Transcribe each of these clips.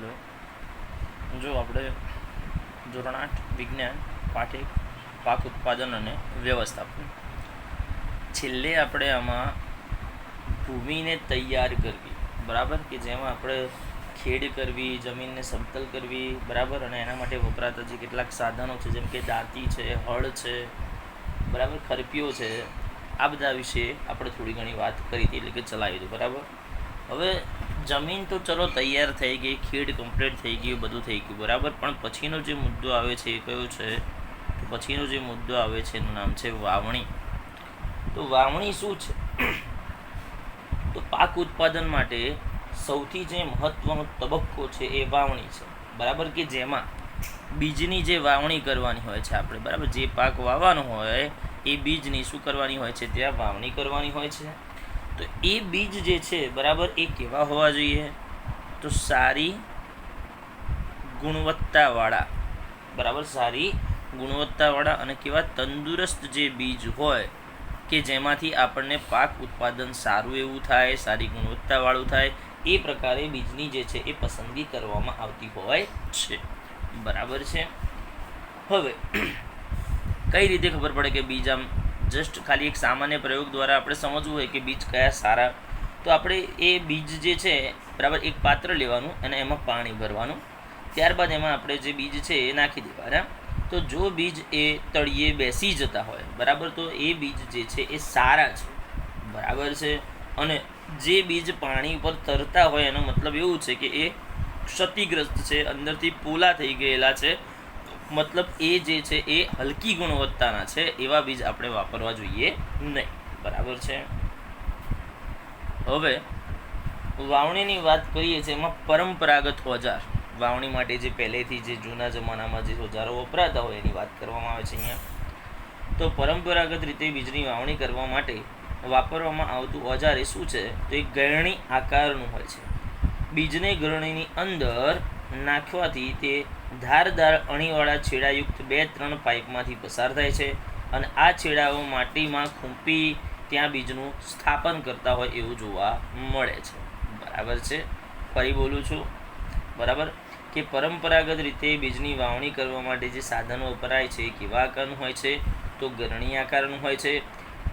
Hello, જો આપણે ધોરણ 8 વિજ્ઞાન પાઠ 1 પાક ઉત્પાદન અને વ્યવસ્થાપન, છેલ્લે આપણે આમાં ભૂમિને તૈયાર કરવી, બરાબર, કે જેમાં આપણે ખેડ કરવી, જમીનને સમતલ કરવી, બરાબર, અને એના માટે વપરાતા જે કેટલાક સાધનો છે જેમ કે દાંતી છે, હળ છે, બરાબર, ખરપીઓ છે, આ બધા વિશે આપણે થોડી ઘણી વાત કરી હતી, એટલે કે ચલાવી હતી, બરાબર. હવે જમીન તો ચલો તૈયાર થઈ ગઈ, ખેડ કમ્પ્લીટ થઈ ગયું, બધું થઈ ગયું, બરાબર, પણ પછીનો જે મુદ્દો આવે છે એ કયો છે? તો પછીનો જે મુદ્દો આવે છે એનું નામ છે વાવણી. તો વાવણી શું છે? તો પાક ઉત્પાદન માટે સૌથી જે મહત્વનો તબક્કો છે એ વાવણી છે, બરાબર, કે જેમાં બીજની જે વાવણી કરવાની હોય છે આપણે, બરાબર, જે પાક વાવવાનો હોય એ બીજની શું કરવાની હોય છે? ત્યાં વાવણી કરવાની હોય છે. તો એ બીજ જે છે, બરાબર, એ કેવા હોવા જોઈએ? તો સારી ગુણવત્તાવાળા, બરાબર, સારી ગુણવત્તાવાળા અને કેવા તંદુરસ્ત જે બીજ હોય કે જેમાંથી આપણને પાક ઉત્પાદન સારું એવું થાય, સારી ગુણવત્તાવાળું થાય, એ પ્રકારે બીજની જે છે એ પસંદગી કરવામાં આવતી હોય છે, બરાબર છે. હવે કઈ રીતે ખબર પડે કે બીજ આમ જસ્ટ ખાલી એક સામાન્ય પ્રયોગ દ્વારા આપણે સમજવું હોય કે બીજ કયા સારા, તો આપણે એ બીજ જે છે, બરાબર, એક પાત્ર લેવાનું અને એમાં પાણી ભરવાનું, ત્યારબાદ એમાં આપણે જે બીજ છે એ નાખી દેવાના. તો જો બીજ એ તળિયે બેસી જતા હોય, બરાબર, તો એ બીજ જે છે એ સારા છે, બરાબર છે. અને જે બીજ પાણી ઉપર તરતા હોય એનો મતલબ એવું છે કે એ ક્ષતિગ્રસ્ત છે, અંદરથી પોલા થઈ ગયેલા છે, મતલબ એ જે છે એ હલકી ગુણવત્તાના છે, એવા બીજ આપણે વાપરવા જોઈએ નહીં, બરાબર છે. હવે વાવણીની વાત કરીએ છીએ, એમાં પરંપરાગત ઓજાર, વાવણી માટે જે પહેલેથી જે જૂના જમાનામાં જે ઓજારો વપરાતા હોય એની વાત કરવામાં આવે છે અહીંયા. તો પરંપરાગત રીતે બીજની વાવણી કરવા માટે વાપરવામાં આવતું ઓજાર એ શું છે? તો એ ગળણી આકારનું હોય છે. બીજને ગળણીની અંદર નાખવાથી તે ધારદાર અણીવાળા છેડાયુક્ત 2-3 પાઇપમાંથી પસાર થાય છે અને આ છેડાઓ માટીમાં ખૂંપી ત્યાં બીજનું સ્થાપન કરતા હોય એવું જોવા મળે છે, બરાબર છે. ફરી બોલું છું, બરાબર, કે પરંપરાગત રીતે બીજની વાવણી કરવા માટે જે સાધનો વપરાય છે એ કેવા આકારનું હોય છે? તો ગરણી આકારનું હોય છે.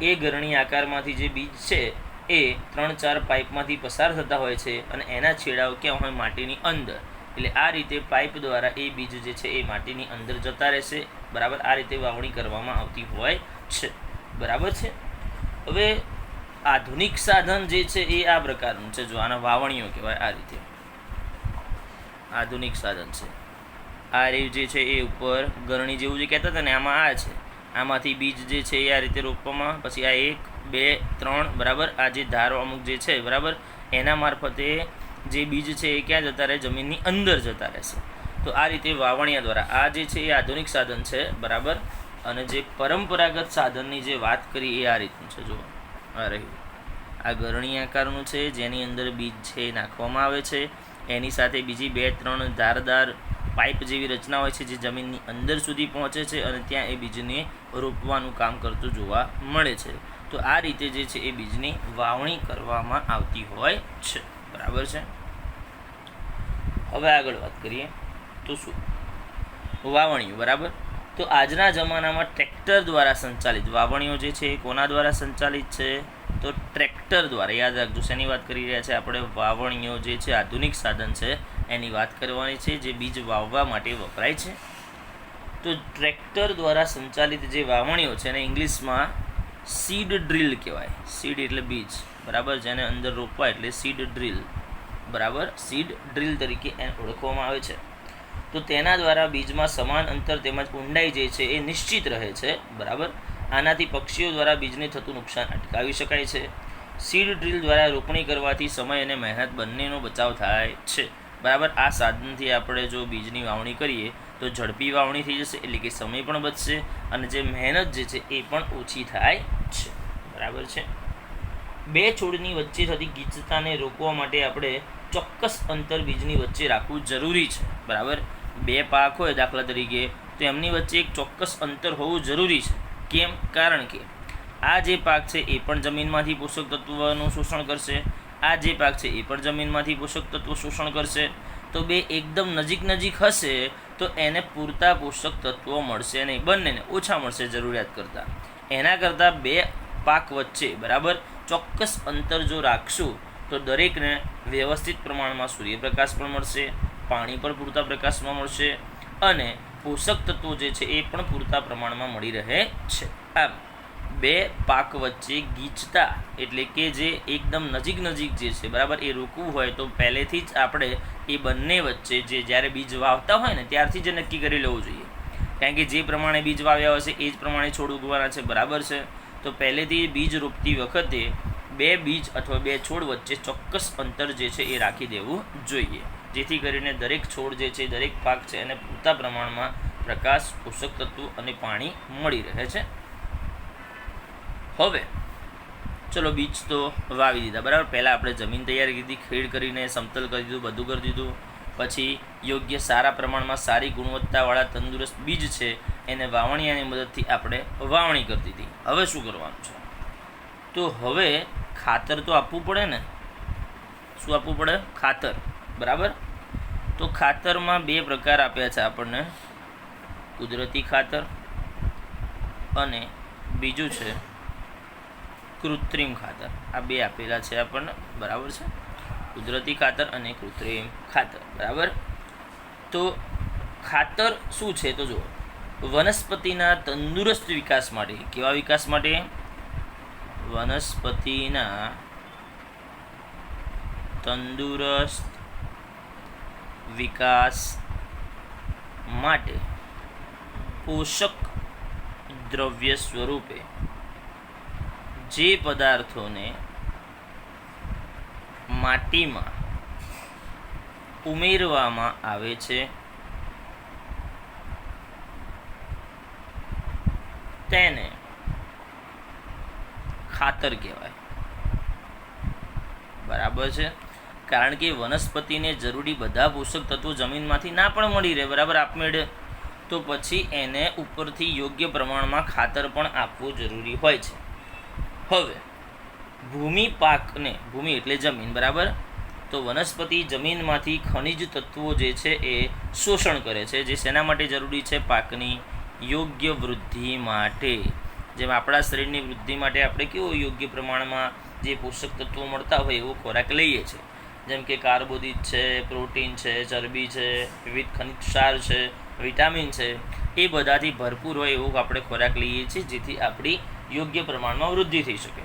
એ ગરણી આકારમાંથી જે બીજ છે એ 3-4 પાઇપમાંથી પસાર થતા હોય છે અને એના છેડાઓ ક્યાં હોય? માટીની અંદર. એટલે આ રીતે પાઇપ દ્વારા એ બીજ જે છે એ માટીની અંદર જતા રહેશે, બરાબર. આ રીતે વાવણી કરવામાં આવતી હોય છે, બરાબર છે. હવે આધુનિક સાધન જે છે એ આ પ્રકારનું છે, જો આના વાવણીઓ કહેવાય, આ રીતે આધુનિક સાધન છે. આ રહ્યું જે છે એ ઉપર ગરણી જેવું જે કહેતા હતા ને, આમાં આ છે, આમાંથી બીજ જે છે એ આ રીતે રોપવામાં, પછી આ 1, 2, 3, બરાબર, આ જે ધારો અમુક જે છે, બરાબર, એના મારફતે જે બીજ છે એ ક્યાં જતા રહે? જમીનની અંદર જતા રહેશે. તો આ રીતે વાવણીયા દ્વારા, આ જે છે એ આધુનિક સાધન છે, બરાબર. અને જે પરંપરાગત સાધનની જે વાત કરી એ આ રીતનું છે, જો આ રહ્યું, આ ગરણી આકારનું છે જેની અંદર બીજ છે એ નાખવામાં આવે છે, એની સાથે બીજી 2-3 ધારદાર પાઇપ જેવી રચના હોય છે જે જમીનની અંદર સુધી પહોંચે છે અને ત્યાં એ બીજને રોપવાનું કામ કરતું જોવા મળે છે. તો આ રીતે જે છે એ બીજની વાવણી કરવામાં આવતી હોય છે, બરાબર છે. હવે આગળ વાત કરીએ તો શું? વાવણીઓ, બરાબર. તો આજના જમાનામાં ટ્રેક્ટર દ્વારા સંચાલિત વાવણીઓ જે છે એ કોના દ્વારા સંચાલિત છે? તો ટ્રેક્ટર દ્વારા. યાદ રાખજો, શેની વાત કરી રહ્યા છે આપણે? વાવણીઓ જે છે આધુનિક સાધન છે એની વાત કરવાની છે, જે બીજ વાવવા માટે વપરાય છે. તો ટ્રેક્ટર દ્વારા સંચાલિત જે વાવણીઓ છે એને ઇંગ્લિશમાં સીડ ડ્રીલ કહેવાય. સીડ એટલે બીજ, બરાબર, જેને અંદર રોપવા એટલે સીડ ડ્રીલ, બરાબર, સીડ ડ્રીલ તરીકે એને ઓળખવામાં આવે છે. તો તેના દ્વારા બીજમાં સમાન અંતર તેમજ ઊંડાઈ જે છે એ નિશ્ચિત રહે છે, બરાબર. આનાથી પક્ષીઓ દ્વારા બીજને થતું નુકસાન અટકાવી શકાય છે. સીડ ડ્રીલ દ્વારા રોપણી કરવાથી સમય અને મહેનત બંનેનો બચાવ થાય છે, બરાબર. આ સાધનથી આપણે જો બીજની વાવણી કરીએ તો ઝડપી વાવણી થઈ જશે, એટલે કે સમય પણ બચશે અને જે મહેનત જે છે એ પણ ઓછી થાય છે, બરાબર છે. બે છોડની વચ્ચે થતી ગીચતાને રોકવા માટે આપણે ચોક્કસ અંતર બીજની વચ્ચે રાખવું જરૂરી છે, બરાબર. બે પાક હોય દાખલા તરીકે, તો એમની વચ્ચે એક ચોક્કસ અંતર હોવું જરૂરી છે. કેમ? કારણ કે આ જે પાક છે એ પણ જમીનમાંથી પોષક તત્વોનું શોષણ કરશે, આ જે પાક છે એ પણ જમીનમાંથી પોષક તત્વો શોષણ કરશે. તો બે એકદમ નજીક નજીક હશે તો એને પૂરતા પોષક તત્વો મળશે નહીં, બંનેને ઓછા મળશે જરૂરિયાત કરતાં. એના કરતાં બે પાક વચ્ચે બરાબર ચોક્કસ અંતર જો રાખશું તો દરેકને વ્યવસ્થિત પ્રમાણમાં સૂર્યપ્રકાશ પણ મળશે, પાણી પણ પૂરતા પ્રકાશમાં મળશે અને પોષક તત્વો જે છે એ પણ પૂરતા પ્રમાણમાં મળી રહે છે. આમ બે પાક વચ્ચે ગીચતા એટલે કે જે એકદમ નજીક નજીક જે છે બરાબર એ રોકવું હોય તો પહેલેથી જ આપણે એ બંને વચ્ચે જે જ્યારે બીજ વાવતા હોય ને ત્યારથી જ નક્કી કરી લેવું જોઈએ, કારણ કે જે પ્રમાણે બીજ વાવ્યા હશે એ જ પ્રમાણે છોડ ઉગવાના છે, બરાબર છે. તો પહેલેથી બીજ રોપતી વખતે બે બીજ અથવા બે છોડ વચ્ચે ચોક્કસ અંતર જે છે એ રાખી દેવું જોઈએ, જેથી કરીને દરેક છોડ જે છે દરેક પાક છે એને પૂરતા પ્રમાણમાં પ્રકાશ, પોષક તત્વો અને પાણી મળી રહે છે. હવે ચલો બીજ તો વાવી દીધા બરાબર. પહેલાં આપણે જમીન તૈયાર કરી દીધી, ખેડ કરીને સમતલ કરી દીધું, બધું કરી દીધું. પછી યોગ્ય સારા પ્રમાણમાં સારી ગુણવત્તાવાળા તંદુરસ્ત બીજ છે એને વાવણીયાની મદદથી આપણે વાવણી કરી દીધી. હવે શું કરવાનું છે? તો હવે ખાતર તો આપવું પડે ને. શું આપવું પડે? ખાતર, બરાબર. તો ખાતરમાં બે પ્રકાર આપ્યા છે આપણને, કુદરતી ખાતર અને બીજું છે કૃત્રિમ ખાતર. આ બે આપેલા છે આપણને, બરાબર છે. કુદરતી ખાતર અને કૃત્રિમ ખાતર, બરાબર. તો ખાતર શું છે તો જુઓ, વનસ્પતિના તંદુરસ્ત વિકાસ માટે. કેવા વિકાસ માટે? વનસ્પતિના તંદુરસ્ત વિકાસ માટે પોષક દ્રવ્ય સ્વરૂપે જે પદાર્થોને માટીમાં ઉમેરવામાં આવે છે તેને ખાતર કહેવાય, બરાબર છે. કારણ કે વનસ્પતિને જરૂરી બધા પોષક તત્વો જમીનમાંથી ના પણ મળી રહે બરાબર આપમેળે, તો પછી એને ઉપરથી યોગ્ય પ્રમાણમાં ખાતર પણ આપવું જરૂરી હોય છે. હવે ભૂમિ પાકને, ભૂમિ એટલે જમીન, બરાબર. તો વનસ્પતિ જમીનમાંથી ખનિજ તત્વો જે છે એ શોષણ કરે છે, જે શેના માટે જરૂરી છે? પાકની યોગ્ય વૃદ્ધિ માટે. જેમ આપણા શરીરની વૃદ્ધિ માટે આપણે કેવો યોગ્ય પ્રમાણમાં જે પોષક તત્વો મળતા હોય એવો ખોરાક લઈએ છીએ, જેમ કે કાર્બોદિત છે, પ્રોટીન છે, ચરબી છે, વિવિધ ખનિજ ક્ષાર છે, વિટામિન છે, એ બધાથી ભરપૂર હોય એવો આપણે ખોરાક લઈએ છીએ, જેથી આપણી યોગ્ય પ્રમાણમાં વૃદ્ધિ થઈ શકે.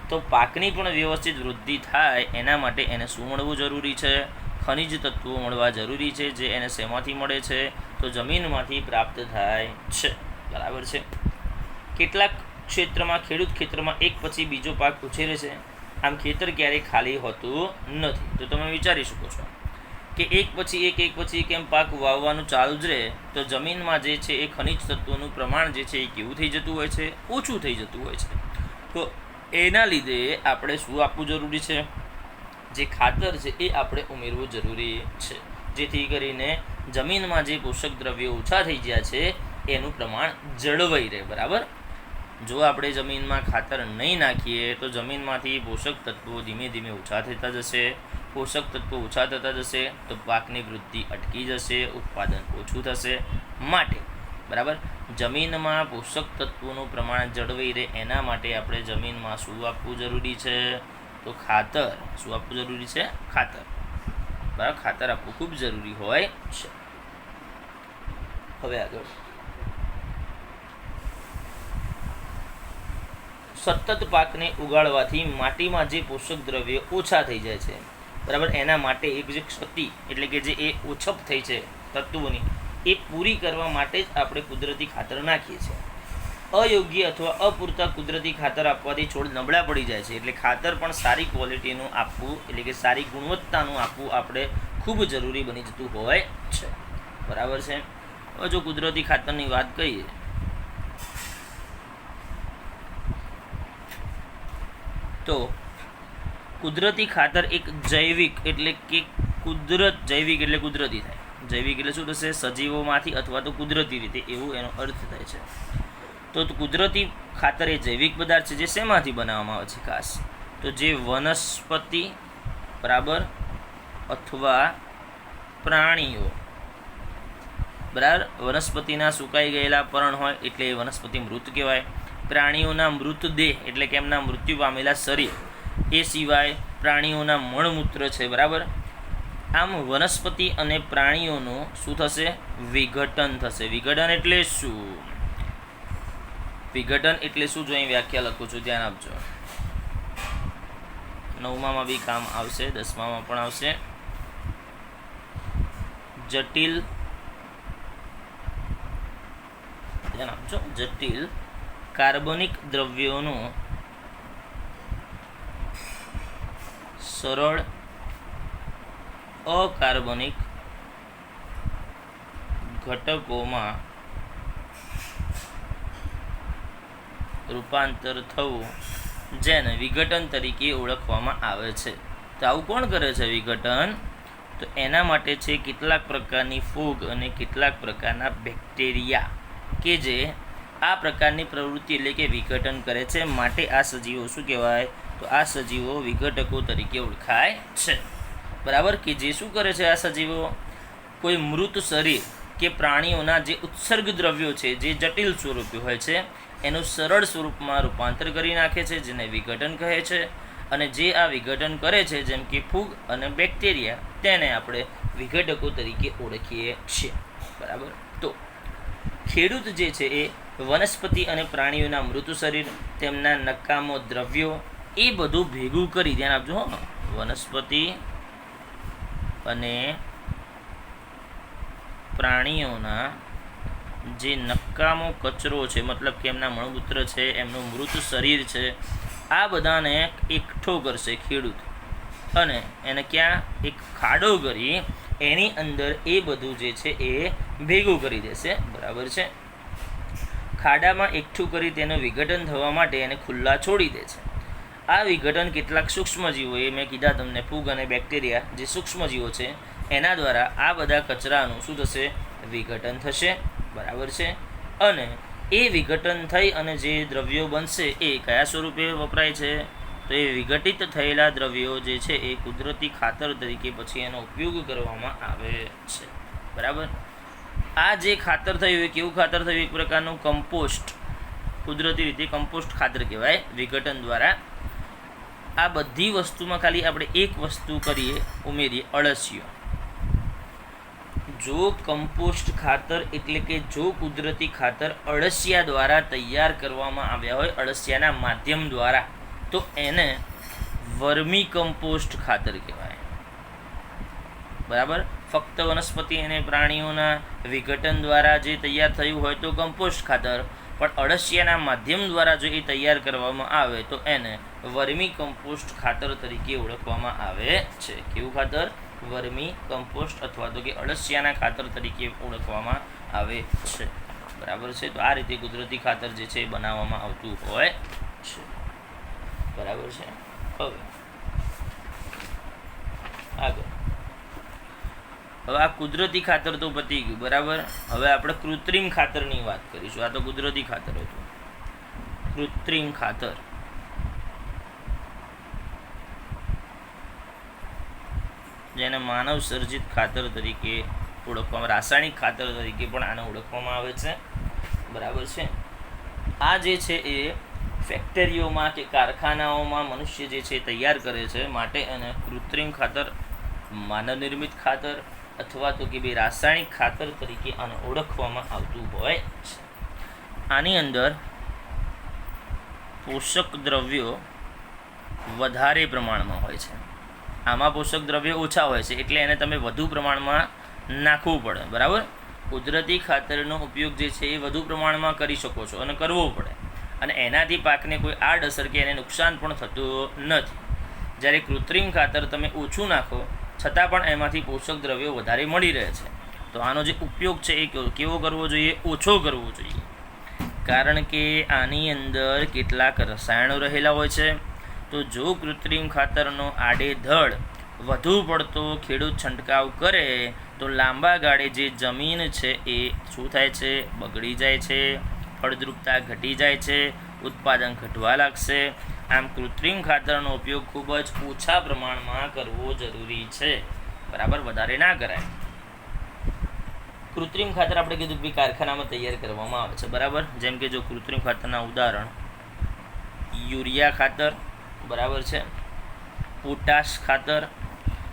તો પાકની પણ વ્યવસ્થિત વૃદ્ધિ થાય એના માટે એને શું મળવું જરૂરી છે? ખનિજ તત્વો મળવા જરૂરી છે, જે એને શેમાંથી મળે છે? તો જમીનમાંથી પ્રાપ્ત થાય છે, બરાબર છે. કેટલાક ક્ષેત્રમાં ખેડૂત ખેતરમાં એક પછી બીજો પાક ઉછેરે છે. આમ ખેતર ક્યારેય ખાલી હોતું નથી. તો તમે વિચારી શકો છો કે એક પછી એક કેમ પાક વાવવાનું ચાલુ જ રહે તો જમીનમાં જે છે એ ખનિજ તત્વોનું પ્રમાણ જે છે એ કેવું થઈ જતું હોય છે? ઓછું થઈ જતું હોય છે. તો એના લીધે આપણે શું આપવું જરૂરી છે? જે ખાતર છે એ આપણે ઉમેરવું જરૂરી છે, જેથી કરીને જમીનમાં જે પોષક દ્રવ્યો ઓછા થઈ ગયા છે એનું પ્રમાણ જળવાઈ રહે, બરાબર. જો આપણે જમીનમાં ખાતર નહીં નાખીએ તો જમીનમાંથી પોષક તત્વો ધીમે ધીમે ઓછા થતા જશે. પોષક તત્વો ઓછા થતા જશે તો પાકની વૃદ્ધિ અટકી જશે, ઉત્પાદન ઓછું થશે. માટે બરાબર જમીનમાં પોષક તત્વોનું પ્રમાણ જળવાઈ રહે એના માટે આપણે જમીનમાં શું આપવું જરૂરી છે? તો ખાતર. શું આપવું જરૂરી છે? ખાતર, બરાબર. ખાતર આપવું ખૂબ જરૂરી હોય છે. હવે આગળ સતત પાકને ઉગાડવાથી માટીમાં જે પોષક દ્રવ્યો ઓછા થઈ જાય છે, બરાબર. એના માટે એક જે ક્ષતિ એટલે કે જે એ ઓછપ થઈ છે તત્વોની એ પૂરી કરવા માટે જ આપણે કુદરતી ખાતર નાખીએ છીએ. અયોગ્ય અથવા અપૂરતા કુદરતી ખાતર આપવાથી છોડ નબળા પડી જાય છે. એટલે ખાતર પણ સારી ક્વોલિટીનું આપવું એટલે કે સારી ગુણવત્તાનું આપવું આપણે ખૂબ જરૂરી બની જતું હોય છે, બરાબર છે. હવે જો કુદરતી ખાતરની વાત કરીએ તો કુદરતી ખાતર એક જૈવિક એટલે કે જૈવિક એટલે કુદરતી થાય. જૈવિક એટલે શું થશે? સજીવોમાંથી અથવા તો કુદરતી રીતે, એવું એનો અર્થ થાય છે. તો કુદરતી ખાતર એ જૈવિક પદાર્થ છે જે શેમાંથી બનાવવામાં આવે છે? ખાસ તો જે વનસ્પતિ બરાબર અથવા પ્રાણીઓ, બરાબર. વનસ્પતિના સુકાઈ ગયેલા પર્ણ હોય એટલે એ વનસ્પતિ મૃત કહેવાય. પ્રાણીઓના મૃતદેહ એટલે કે એમના મૃત્યુ પામેલા શરીર, એ સિવાય પ્રાણીઓના મળમૂત્ર છે, બરાબર. આમ વનસ્પતિ અને પ્રાણીઓનું શું થશે? વિઘટન થશે. વિઘટન એટલે શું? વિઘટન એટલે શું? જો અહીં વ્યાખ્યા લખું છું, ધ્યાન આપજો. 9માં બી કામ આવશે, 10માં પણ આવશે. જટિલ, ધ્યાન આપજો, જટિલ કાર્બનિક દ્રવ્યોનું સરળ અકાર્બનિક ઘટકોમાં રૂપાંતર થવું, જેને વિઘટન તરીકે ઓળખવામાં આવે છે. તો આવું કોણ કરે છે વિઘટન? તો એના માટે છે કેટલાક પ્રકારની ફૂગ અને કેટલાક પ્રકારના બેક્ટેરિયા કે જે આ પ્રકારની પ્રવૃત્તિ એટલે કે વિઘટન કરે છે. માટે આ સજીવો શું કહેવાય? તો આ સજીવો વિઘટકો તરીકે ઓળખાય છે, બરાબર. કે જે શું કરે છે આ સજીવો? કોઈ મૃત શરીર કે પ્રાણીઓના જે ઉત્સર્ગ દ્રવ્યો છે, જે જટિલ સ્વરૂપે હોય છે, એનું સરળ સ્વરૂપમાં રૂપાંતર કરી નાખે છે, જેને વિઘટન કહે છે. અને જે આ વિઘટન કરે છે, જેમ કે ફૂગ અને બેક્ટેરિયા, તેને આપણે વિઘટકો તરીકે ઓળખીએ છીએ, બરાબર. તો ખેડૂત જે છે એ વનસ્પતિ અને પ્રાણીઓના મૃત શરીર, તેમના નકામો દ્રવ્યો, એ બધું ભેગું કરી, ધ્યાન આપજો હો, વનસ્પતિ અને પ્રાણીઓના જે નકામો કચરો છે, મતલબ કે એમના મળમૂત્ર છે, એમનું મૃત શરીર છે, આ બધાને એકઠો કરશે ખેડૂત, અને એને ક્યાં? એક ખાડો કરી એની અંદર એ બધું જે છે એ ભેગું કરી દેશે, બરાબર છે. ખાડામાં એકઠું કરી તેનું વિઘટન થવા માટે એને ખુલ્લા છોડી દે છે. આ વિઘટન કેટલાક સૂક્ષ્મજીવો, એ મેં કીધા તમને, ફૂગ અને બેક્ટેરિયા જે સૂક્ષ્મજીવો છે, એના દ્વારા આ બધા કચરાનું શું થશે? વિઘટન થશે, બરાબર છે. અને એ વિઘટન થઈ અને જે દ્રવ્યો બનશે એ કયા સ્વરૂપે વપરાય છે? તો એ વિઘટિત થયેલા દ્રવ્યો જે છે એ કુદરતી ખાતર તરીકે પછી એનો ઉપયોગ કરવામાં આવે છે, બરાબર. આ જે ખાતર થયું એ કેવું ખાતર થયું? એક પ્રકારનું કમ્પોસ્ટ, કુદરતી રીતે કમ્પોસ્ટ ખાતર કહેવાય વિઘટન દ્વારા. આ બધી વસ્તુમાં ખાલી આપણે એક વસ્તુ કરીએ, ઉમેરીએ, અળસિયો. જો કમ્પોસ્ટ ખાતર એટલે કે જો કુદરતી ખાતર અળસિયા દ્વારા તૈયાર કરવામાં આવ્યા હોય, અળસિયાના માધ્યમ દ્વારા, તો એને વર્મી કમ્પોસ્ટ ખાતર કહેવાય, બરાબર. ફક્ત વનસ્પતિ અને પ્રાણીઓના વિઘટન દ્વારા જે તૈયાર થયું હોય તો કમ્પોસ્ટ ખાતર, પણ અળસિયાના માધ્યમ દ્વારા જો એ તૈયાર કરવામાં આવે તો એને વર્મી કમ્પોસ્ટ ખાતર તરીકે ઓળખવામાં આવે છે. કેવું ખાતર? વર્મી કમ્પોસ્ટ, અથવા તો કે અળસિયાના ખાતર તરીકે ઓળખવામાં આવે છે, બરાબર છે. તો આ રીતે કુદરતી ખાતર જે છે એ બનાવવામાં આવતું હોય છે, બરાબર છે. હવે આગળ, હવે આ કુદરતી ખાતર તો પતી ગયું, બરાબર. હવે આપણે કૃત્રિમ ખાતરની વાત કરીશું. આ તો કુદરતી ખાતર હતું. કૃત્રિમ ખાતર, જેને માનવ સર્જિત ખાતર તરીકે ઓળખવામાં, રાસાયણિક ખાતર તરીકે પણ આને ઓળખવામાં આવે છે, બરાબર છે. આ જે છે એ ફેક્ટરીઓમાં કે કારખાનાઓમાં મનુષ્ય જે છે તૈયાર કરે છે, માટે એને કૃત્રિમ ખાતર, માનવ નિર્મિત ખાતર અથવા તો કે ભાઈ રાસાયણિક ખાતર તરીકે આને ઓળખવામાં આવતું હોય છે. આની અંદર પોષક દ્રવ્યો વધારે પ્રમાણમાં હોય છે. આમાં પોષક દ્રવ્યો ઓછા હોય છે, એટલે એને તમે વધુ પ્રમાણમાં નાખવું પડે, બરાબર. કુદરતી ખાતરનો ઉપયોગ જે છે એ વધુ પ્રમાણમાં કરી શકો છો અને કરવો પડે, અને એનાથી પાકને કોઈ આડઅસર કે એને નુકસાન પણ થતું નથી. જ્યારે કૃત્રિમ ખાતર તમે ઓછું નાખો છતાં પણ એમાંથી પોષક દ્રવ્યો વધારે મળી રહે છે. તો આનો જે ઉપયોગ છે એ કેવો કરવો જોઈએ? ઓછો કરવો જોઈએ, કારણ કે આની અંદર કેટલાક રસાયણો રહેલા હોય છે. તો જો કૃત્રિમ ખાતરનો આડેધડ વધુ પડતો ખેડૂત છંટકાવ કરે તો લાંબા ગાળે જે જમીન છે એ શું થાય છે? બગડી જાય છે, ફળદ્રુપતા ઘટી જાય છે, ઉત્પાદન ઘટવા લાગશે. આમ કૃત્રિમ ખાતરનો ઉપયોગ ખૂબ જ ઓછા પ્રમાણમાં કરવો જરૂરી છે, બરાબર. વધારે ના કરાય. કૃત્રિમ ખાતર આપણે કીધું કે કારખાનામાં તૈયાર કરવામાં આવે છે, બરાબર. જેમ કે જો કૃત્રિમ ખાતરના ઉદાહરણ યુરિયા ખાતર, બરાબર છે, પોટાશ ખાતર.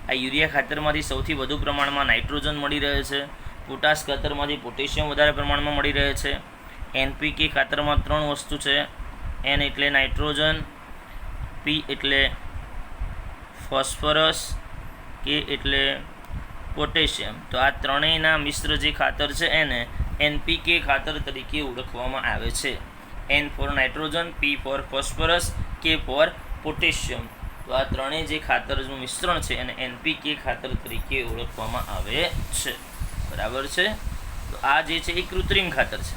આ યુરિયા ખાતરમાંથી સૌથી વધુ પ્રમાણમાં નાઇટ્રોજન મળી રહે છે, પોટાશ ખાતરમાંથી પોટેશિયમ વધારે પ્રમાણમાં મળી રહે છે. NPK ખાતરમાં 3 વસ્તુ છે. N એટલે નાઇટ્રોજન, P એટલે ફોસ્ફરસ, K એટલે પોટેશિયમ. તો આ ત્રણેયના મિશ્ર જે ખાતર છે એને NPK ખાતર તરીકે ઓળખવામાં આવે છે. N for nitrogen, P for phosphorus, K for potassium. તો આ ત્રણેય જે ખાતરનું મિશ્રણ છે એને NPK ખાતર તરીકે ઓળખવામાં આવે છે, બરાબર છે. તો આ જે છે એ કૃત્રિમ ખાતર છે.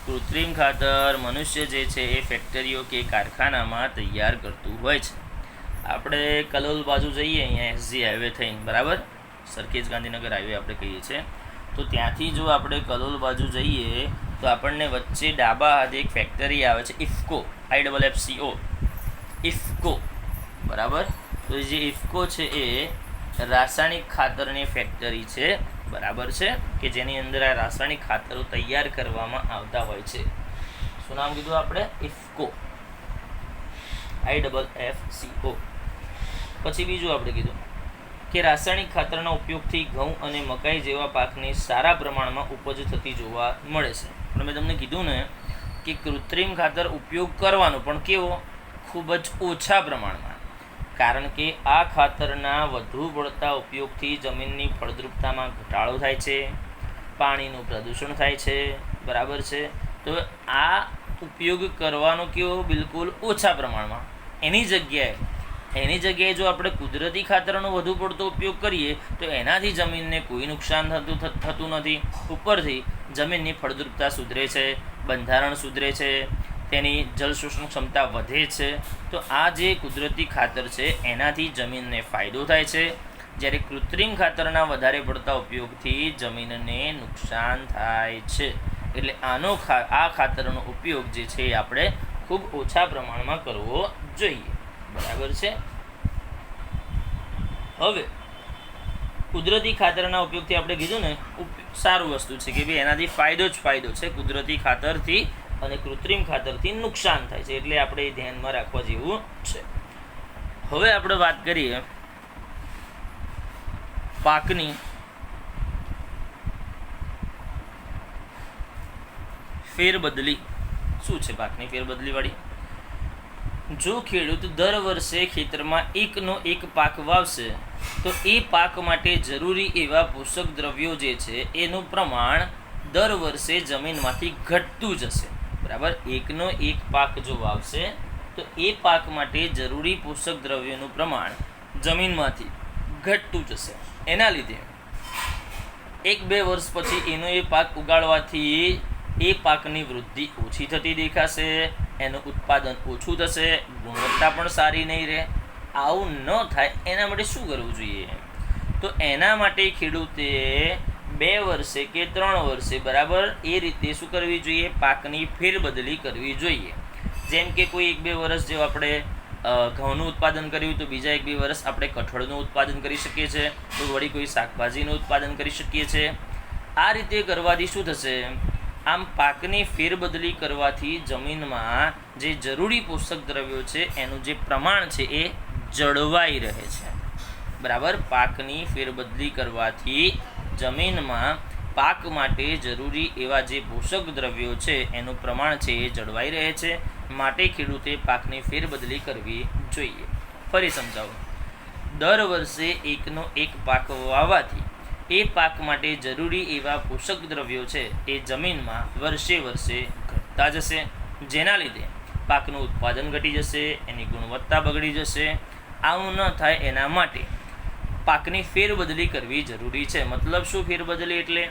કૃત્રિમ ખાતર મનુષ્ય જે છે એ ફેક્ટરીઓ કે કારખાનામાં તૈયાર કરતું હોય છે. આપણે કલોલ બાજુ જઈએ, અહીંયા SG હાઈવે થઈને, બરાબર, સરખેજ ગાંધીનગર હાઈવે આપણે કહીએ છીએ. તો ત્યાંથી જો આપણે કલોલ બાજુ જઈએ તો આપણને વચ્ચે ડાબા હાથે એક ફેક્ટરી આવે છે, ઇફકો, IFFCO, ઇફકો, બરાબર. તો જે ઇફકો છે એ રાસાયણિક ખાતરની ફેક્ટરી છે, બરાબર છે, કે જેની અંદર આ રાસાયણિક ખાતરો તૈયાર કરવામાં આવતા હોય છે. શું નામ કીધું આપણે? ઇફકો, IFFCO. પછી બીજું આપણે કીધું કે રાસાયણિક ખાતરના ઉપયોગથી ઘઉં અને મકાઈ જેવા પાકની સારા પ્રમાણમાં ઉપજ થતી જોવા મળે છે. પણ મેં તમને કીધું ને કે કૃત્રિમ ખાતર ઉપયોગ કરવાનો, પણ કેવો? ખૂબ જ ઓછા પ્રમાણમાં. કારણ કે આ ખાતરના વધુ પડતા ઉપયોગથી જમીનની ફળદ્રુપતામાં ઘટાડો થાય છે, પાણીનું પ્રદૂષણ થાય છે, બરાબર છે. તો આ ઉપયોગ કરવાનો કેવો? બિલકુલ ઓછા પ્રમાણમાં. એની જગ્યાએ જો આપણે કુદરતી ખાતરનો વધુ પડતો ઉપયોગ કરીએ તો એનાથી જમીનને કોઈ નુકસાન થતું નથી. ઉપરથી જમીનની ફળદ્રુપતા સુધરે છે, બંધારણ સુધરે છે, તેની જળ શોષણ ક્ષમતા વધે છે. તો આ જે કુદરતી ખાતર છે એનાથી જમીનને ફાયદો થાય છે, જ્યારે કૃત્રિમ ખાતરના વધારે પડતા ઉપયોગથી જમીનને નુકસાન થાય છે. એટલે આ ખાતરનો ઉપયોગ જે છે એ આપણે ખૂબ ઓછા પ્રમાણમાં કરવો જોઈએ, બરાબર છે. હવે કુદરતી ખાતરના ઉપયોગથી આપણે કીધું ને સારું વસ્તુ છે કે ભાઈ એનાથી ફાયદો જ ફાયદો છે. કુદરતી ખાતરથી અને કૃત્રિમ ખાતરથી નુકસાન થાય છે, એટલે આપણે એ ધ્યાનમાં રાખવા જેવું છે. હવે આપણે વાત કરીએ પાકની ફેરબદલી. શું છે પાકની ફેરબદલી વાળી? જો ખેડૂત દર વર્ષે ખેતરમાં એકનો એક પાક વાવશે તો એ પાક માટે જરૂરી એવા પોષક દ્રવ્યો જે છે એનું પ્રમાણ દર વર્ષે જમીનમાંથી ઘટતું જશે, બરાબર. એકનો એક પાક જો વાવશે તો એ પાક માટે જરૂરી પોષક દ્રવ્યોનું પ્રમાણ જમીનમાંથી ઘટતું જશે. એના લીધે 1-2 વર્ષ પછી એનો એ પાક ઉગાડવાથી એ પાકની વૃદ્ધિ ઓછી થતી દેખાશે, એનું ઉત્પાદન ઓછું થશે, ગુણવત્તા પણ સારી નહીં રહે. આવું ન થાય એના માટે શું કરવું જોઈએ? તો એના માટે ખેડૂતે 2 વર્ષે કે 3 વર્ષે, બરાબર, એ રીતે શું કરવી જોઈએ? પાકની ફેરબદલી કરવી જોઈએ. જેમ કે કોઈ 1-2 વર્ષ જેવું આપણે ઘઉંનું ઉત્પાદન કર્યું તો બીજા 1-2 વર્ષ આપણે કઠોળનું ઉત્પાદન કરી શકીએ છીએ, તો વળી કોઈ શાકભાજીનું ઉત્પાદન કરી શકીએ છીએ. આ રીતે કરવાથી શું થશે? આમ પાકની ફેરબદલી કરવાથી જમીનમાં જે જરૂરી પોષક દ્રવ્યો છે એનું જે પ્રમાણ છે એ જળવાઈ રહે છે, બરાબર. પાકની ફેરબદલી કરવાથી જમીનમાં પાક માટે જરૂરી એવા જે પોષક દ્રવ્યો છે એનું પ્રમાણ છે એ જળવાઈ રહે છે. માટે ખેડૂતે પાકની ફેરબદલી કરવી જોઈએ. ફરી સમજાવું. દર વર્ષે એકનો એક પાક વાવવાથી એ પાક માટે જરૂરી એવા પોષક દ્રવ્યો છે એ જમીનમાં વર્ષે ઘટતા જશે, જેના લીધે પાકનું ઉત્પાદન ઘટી જશે, એની ગુણવત્તા બગડી જશે. આવું ન થાય એના માટે પાકની ફેરબદલી કરવી જરૂરી છે. મતલબ શું ફેરબદલી? એટલે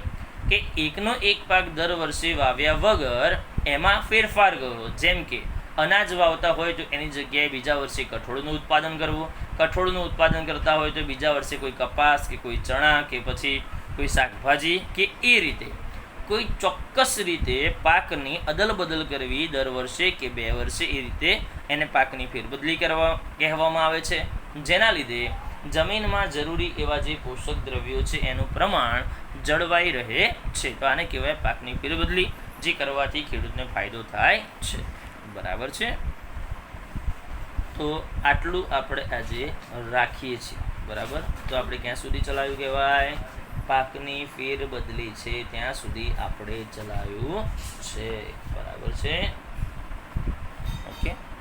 કે એકનો એક પાક દર વર્ષે વાવ્યા વગર એમાં ફેરફાર કરવો. જેમ કે અનાજ વાવતા હોય તો એની જગ્યાએ બીજા વર્ષે કઠોળનું ઉત્પાદન કરવું, કઠોળનું ઉત્પાદન કરતા હોય તો બીજા વર્ષે કોઈ કપાસ કે કોઈ ચણા કે પછી કોઈ શાકભાજી કે એ રીતે કોઈ ચોક્કસ રીતે પાકની અદલબદલ કરવી દર વર્ષે કે 2 વર્ષે. એ રીતે એને પાકની ફેરબદલી કરવા કહેવામાં આવે છે, જેના લીધે જમીનમાં જરૂરી એવા જે પોષક દ્રવ્યો છે એનું પ્રમાણ જળવાઈ રહે છે. તો આને કહેવાય પાકની ફેરબદલી, જે કરવાથી ખેડૂતને ફાયદો થાય છે. બરાબર છે. તો આટલું આપણે આજે રાખીએ છીએ. બરાબર. તો આપણે ક્યાં સુધી ચલાવ્યું કહેવાય? પાકની ફેરબદલી છે ત્યાં સુધી આપણે ચલાવ્યું છે. બરાબર છે. ઓકે.